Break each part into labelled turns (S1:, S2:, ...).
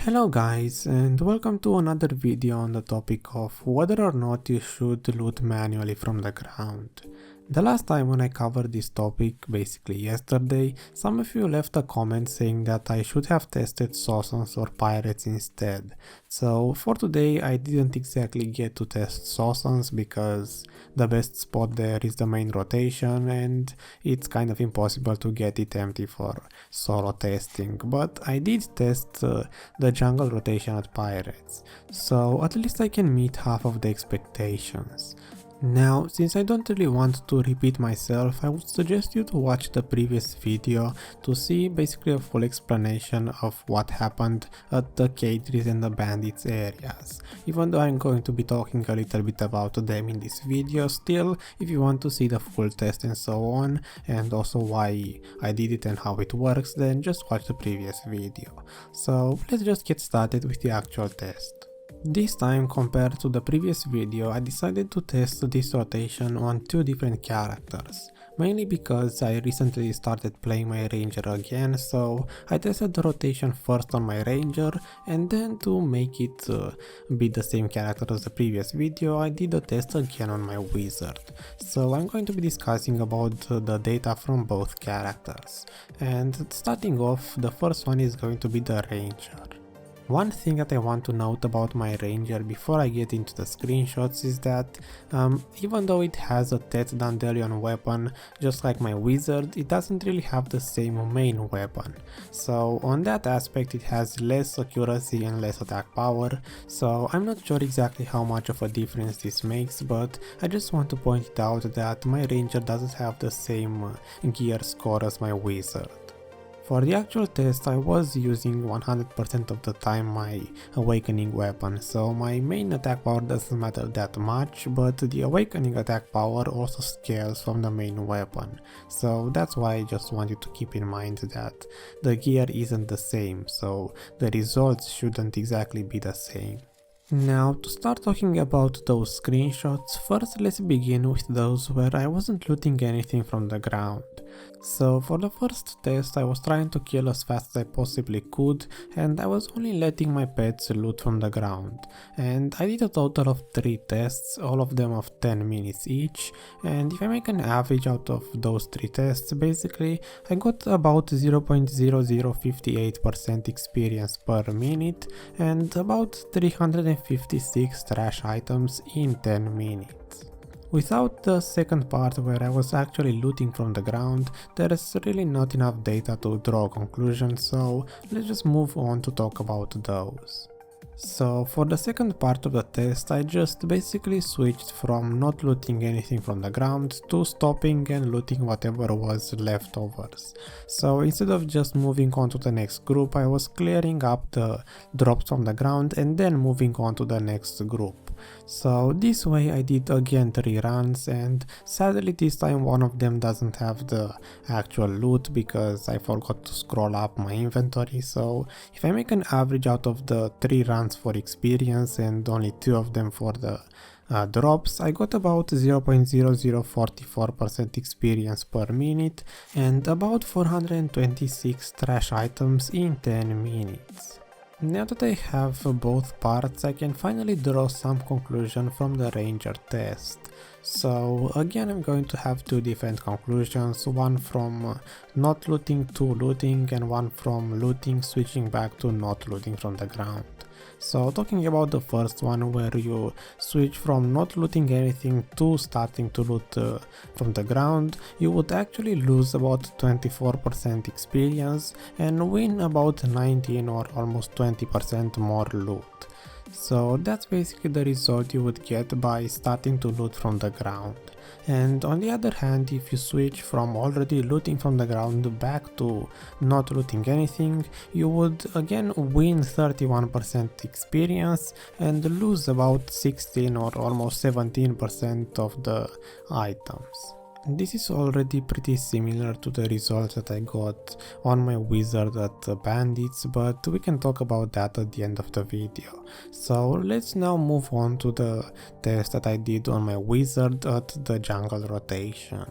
S1: Hello guys, and welcome to another video on the topic of whether or not you should loot manually from the ground. The last time when I covered this topic, basically yesterday, some of you left a comment saying that I should have tested Sausans or Pirates instead. So for today I didn't exactly get to test Sausans because the best spot there is the main rotation and it's kind of impossible to get it empty for solo testing, but I did test the jungle rotation at Pirates, so at least I can meet half of the expectations. Now, since I don't really want to repeat myself, I would suggest you to watch the previous video to see basically a full explanation of what happened at the K-trees and the bandits areas. Even though I'm going to be talking a little bit about them in this video, still, if you want to see the full test and so on, and also why I did it and how it works, then just watch the previous video. So let's just get started with the actual test. This time, compared to the previous video, I decided to test this rotation on two different characters, mainly because I recently started playing my ranger again, so I tested the rotation first on my ranger, and then to make it be the same character as the previous video, I did a test again on my wizard. So I'm going to be discussing about the data from both characters, and starting off, the first one is going to be the ranger. One thing that I want to note about my ranger before I get into the screenshots is that even though it has a Tet Dandelion weapon just like my wizard, it doesn't really have the same main weapon. So on that aspect it has less accuracy and less attack power, so I'm not sure exactly how much of a difference this makes, but I just want to point it out that my ranger doesn't have the same gear score as my wizard. For the actual test I was using 100% of the time my awakening weapon, so my main attack power doesn't matter that much, but the awakening attack power also scales from the main weapon, so that's why I just want you to keep in mind that the gear isn't the same, so the results shouldn't exactly be the same. Now, to start talking about those screenshots, first let's begin with those where I wasn't looting anything from the ground. So for the first test I was trying to kill as fast as I possibly could, and I was only letting my pets loot from the ground. And I did a total of 3 tests, all of them of 10 minutes each, and if I make an average out of those 3 tests, basically I got about 0.0058% experience per minute and about 356 trash items in 10 minutes. Without the second part where I was actually looting from the ground, there is really not enough data to draw conclusions, so let's just move on to talk about those. So for the second part of the test I just basically switched from not looting anything from the ground to stopping and looting whatever was leftovers. So instead of just moving on to the next group, I was clearing up the drops from the ground and then moving on to the next group. So this way I did again 3 runs, and sadly this time one of them doesn't have the actual loot because I forgot to scroll up my inventory, so if I make an average out of the 3 runs for experience and only 2 of them for the drops, I got about 0.0044% experience per minute and about 426 trash items in 10 minutes. Now that I have both parts, I can finally draw some conclusion from the ranger test. So again I'm going to have 2 different conclusions, one from not looting to looting and one from looting switching back to not looting from the ground. So talking about the first one where you switch from not looting anything to starting to loot from the ground, you would actually lose about 24% experience and win about 19 or almost 20% more loot. So that's basically the result you would get by starting to loot from the ground. And on the other hand, if you switch from already looting from the ground back to not looting anything, you would again win 31% experience and lose about 16 or almost 17% of the items. This is already pretty similar to the results that I got on my wizard at the bandits, but we can talk about that at the end of the video. So let's now move on to the test that I did on my wizard at the jungle rotation.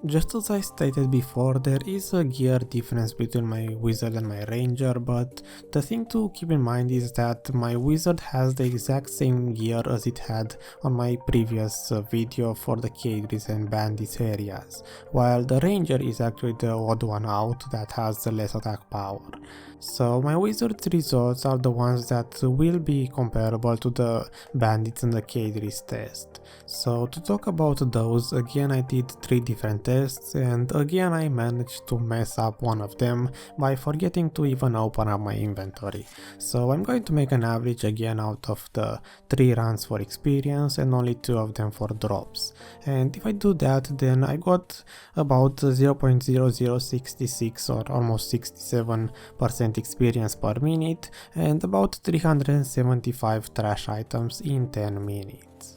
S1: Just as I stated before, there is a gear difference between my wizard and my ranger, but the thing to keep in mind is that my wizard has the exact same gear as it had on my previous video for the cadres and bandits areas, while the ranger is actually the odd one out that has the less attack power. So my wizard's results are the ones that will be comparable to the bandits and the cadres test. So to talk about those, again I did 3 different tests, and again I managed to mess up one of them by forgetting to even open up my inventory. So I'm going to make an average again out of the 3 runs for experience and only 2 of them for drops. And if I do that, then I got about 0.0066 or almost 67% experience per minute and about 375 trash items in 10 minutes.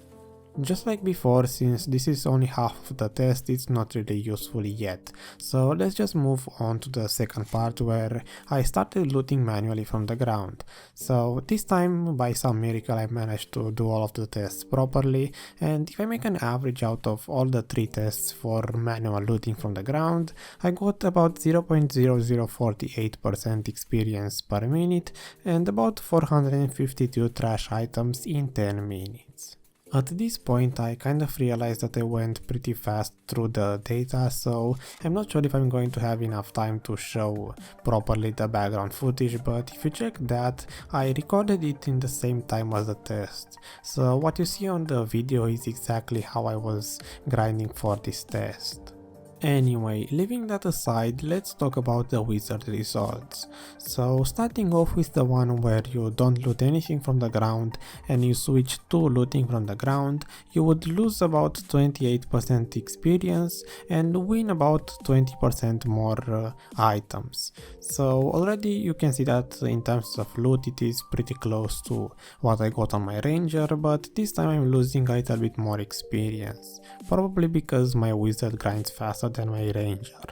S1: Just like before, since this is only half of the test, it's not really useful yet. So let's just move on to the second part where I started looting manually from the ground. So this time, by some miracle, I managed to do all of the tests properly, and if I make an average out of all the 3 tests for manual looting from the ground, I got about 0.0048% experience per minute and about 452 trash items in 10 minutes. At this point I kind of realized that I went pretty fast through the data, so I'm not sure if I'm going to have enough time to show properly the background footage, but if you check that, I recorded it in the same time as the test. So what you see on the video is exactly how I was grinding for this test. Anyway, leaving that aside, let's talk about the wizard results. So starting off with the one where you don't loot anything from the ground and you switch to looting from the ground, you would lose about 28% experience and win about 20% more items. So already you can see that in terms of loot it is pretty close to what I got on my ranger, but this time I'm losing a little bit more experience, probably because my wizard grinds faster than my ranger.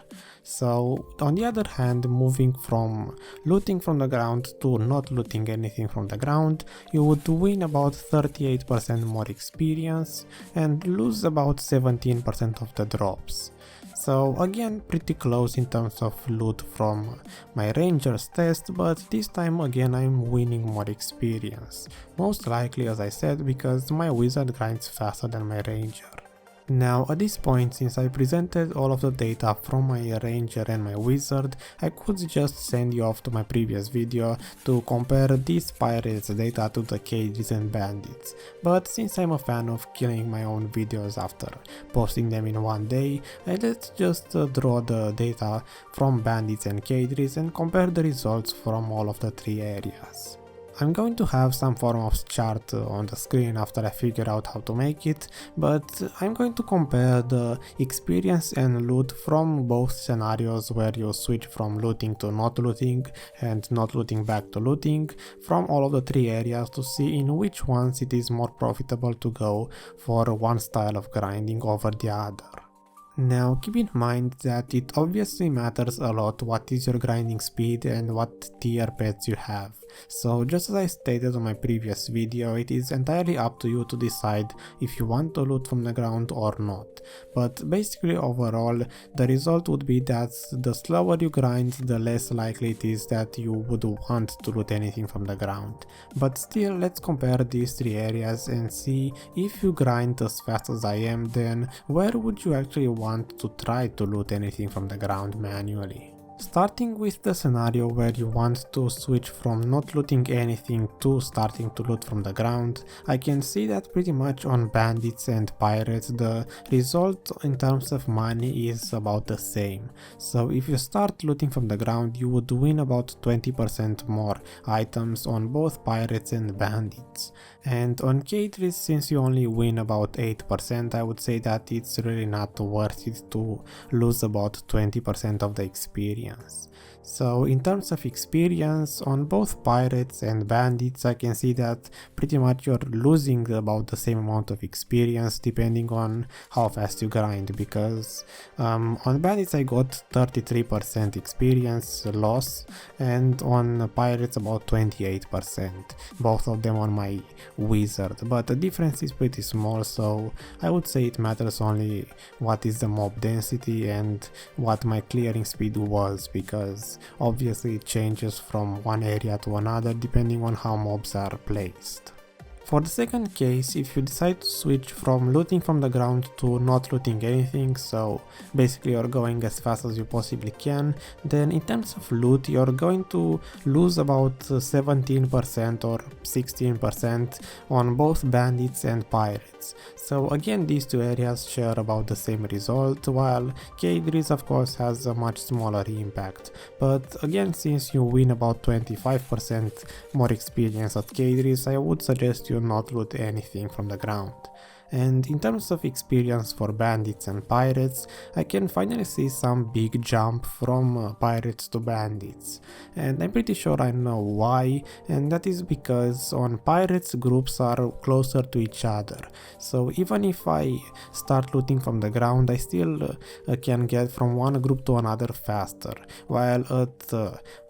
S1: So on the other hand, moving from looting from the ground to not looting anything from the ground, you would win about 38% more experience and lose about 17% of the drops. So again, pretty close in terms of loot from my ranger's test, but this time again I'm winning more experience. Most likely, as I said, because my wizard grinds faster than my ranger. Now at this point, since I presented all of the data from my ranger and my wizard, I could just send you off to my previous video to compare these pirates data to the cages and bandits. But since I'm a fan of killing my own videos after posting them in one day, let's just draw the data from bandits and cages and compare the results from all of the 3 areas. I'm going to have some form of chart on the screen after I figure out how to make it, but I'm going to compare the experience and loot from both scenarios where you switch from looting to not looting and not looting back to looting from all of the 3 areas to see in which ones it is more profitable to go for one style of grinding over the other. Now keep in mind that it obviously matters a lot what is your grinding speed and what tier pets you have. So just as I stated on my previous video, it is entirely up to you to decide if you want to loot from the ground or not. But basically overall, the result would be that the slower you grind, the less likely it is that you would want to loot anything from the ground. But still, let's compare these 3 areas and see if you grind as fast as I am, then where would you actually want to try to loot anything from the ground manually. Starting with the scenario where you want to switch from not looting anything to starting to loot from the ground, I can see that pretty much on bandits and pirates the result in terms of money is about the same. So if you start looting from the ground, you would win about 20% more items on both pirates and bandits. And on cages, since you only win about 8%, I would say that it's really not worth it to lose about 20% of the experience. So in terms of experience, on both pirates and bandits I can see that pretty much you're losing about the same amount of experience depending on how fast you grind, because on bandits I got 33% experience loss and on pirates about 28%, both of them on my wizard, but the difference is pretty small, so I would say it matters only what is the mob density and what my clearing speed was, because obviously it changes from one area to another depending on how mobs are placed. For the second case, if you decide to switch from looting from the ground to not looting anything, so basically you're going as fast as you possibly can, then in terms of loot you're going to lose about 17% or 16% on both bandits and pirates. So again, these two areas share about the same result, while Cadres of course has a much smaller impact. But again, since you win about 25% more experience at Cadres, I would suggest you not loot anything from the ground. And in terms of experience for bandits and pirates, I can finally see some big jump from pirates to bandits, and I'm pretty sure I know why, and that is because on pirates groups are closer to each other, so even if I start looting from the ground I still can get from one group to another faster, while at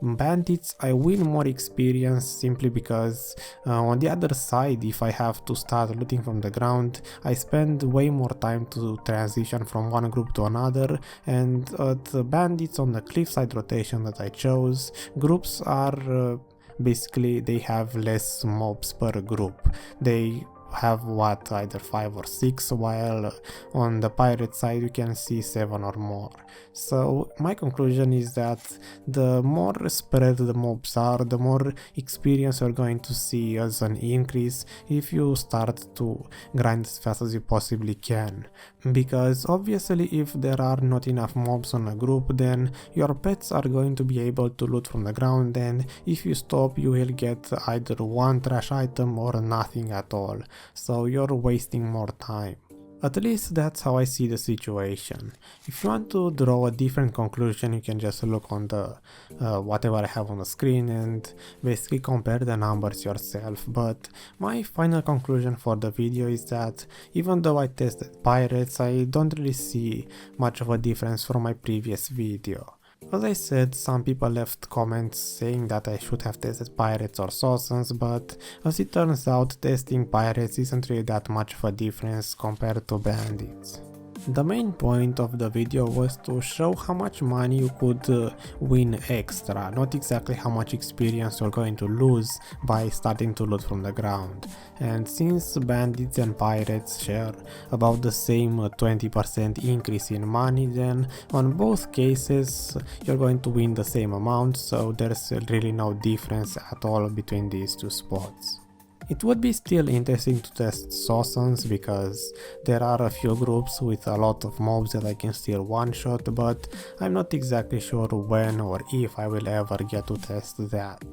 S1: bandits I win more experience simply because on the other side, if I have to start looting from the ground, I spend way more time to transition from one group to another, and at bandits on the cliffside rotation that I chose, groups are basically they have less mobs per group. They have what, either 5 or 6, while on the pirate side you can see 7 or more. So my conclusion is that the more spread the mobs are, the more experience you're going to see as an increase if you start to grind as fast as you possibly can, because obviously if there are not enough mobs on a group, then your pets are going to be able to loot from the ground, and if you stop you will get either one trash item or nothing at all, so you're wasting more time. At least that's how I see the situation. If you want to draw a different conclusion, you can just look on the whatever I have on the screen and basically compare the numbers yourself. But my final conclusion for the video is that even though I tested pirates, I don't really see much of a difference from my previous video. As I said, some people left comments saying that I should have tested pirates or Sausans, but as it turns out, testing pirates isn't really that much of a difference compared to bandits. The main point of the video was to show how much money you could win extra, not exactly how much experience you're going to lose by starting to loot from the ground. And since bandits and pirates share about the same 20% increase in money, then on both cases you're going to win the same amount, so there's really no difference at all between these two spots. It would be still interesting to test Sausans because there are a few groups with a lot of mobs that I can still one-shot, but I'm not exactly sure when or if I will ever get to test that.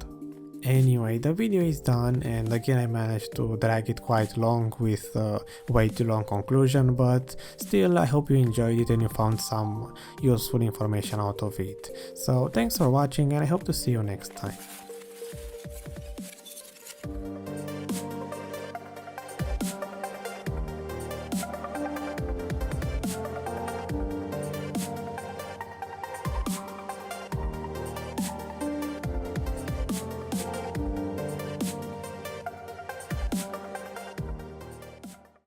S1: Anyway, the video is done, and again I managed to drag it quite long with a way too long conclusion, but still I hope you enjoyed it and you found some useful information out of it. So thanks for watching, and I hope to see you next time.